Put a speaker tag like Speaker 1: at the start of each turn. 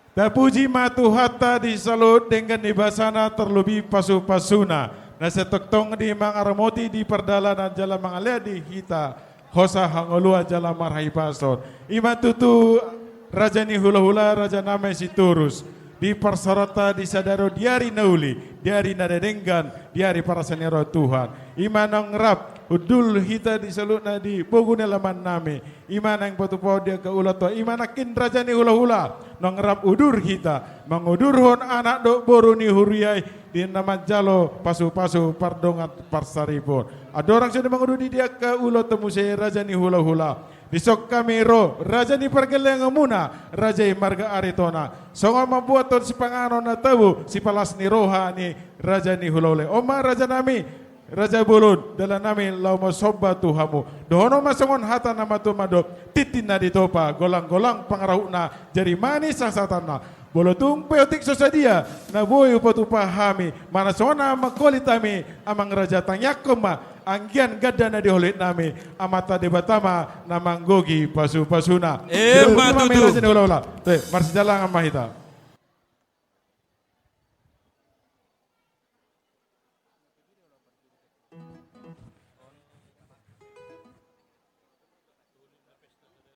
Speaker 1: Tapuji matuhata di salut dengan ibasana terlebih pasu-pasuna. Nasa toktong di mangaramoti di perdalanan jalan mangalia di hita. Hosa hangolua jalan marhai pasor. Ima tutu raja ni hula-hula raja namai si turus. Di persarata di sadaro diari nauli, diari nadadenggan, diari para senero Tuhan. Ima nang rap, udul hita di salutna di bogune laman nami. Ima nang patupau dia ke ulato, ima nakin raja ni hula-hula. Nang rap udur hita, mangudurhon anak dok boru ni huriai di nama jalo pasu-pasu pardongat parsaripun. Ada orang sudah mengudur dia ke ulato musai raja ni hula-hula. Besok kami ro, raja ni pergelengan muna, raja marga aritona. Songo membuat ton si pangano na tabu, si palas ni roha ni raja ni hulole. Oma raja nami, raja bulun, dalam nami lau masobba tuhamu. Dohono masongon hata nama tu madok, titin na ditopa, golang-golang pangarahuna, jari manis sasatana. Bolotung peotik sosadia, na boy upatupahami, mana sona makolitami, amang raja tangyakoma, anggian gada na diholit nami, amata debatama, namang gogi pasu-pasuna.
Speaker 2: Matutu.
Speaker 1: Marsi jalan amahita.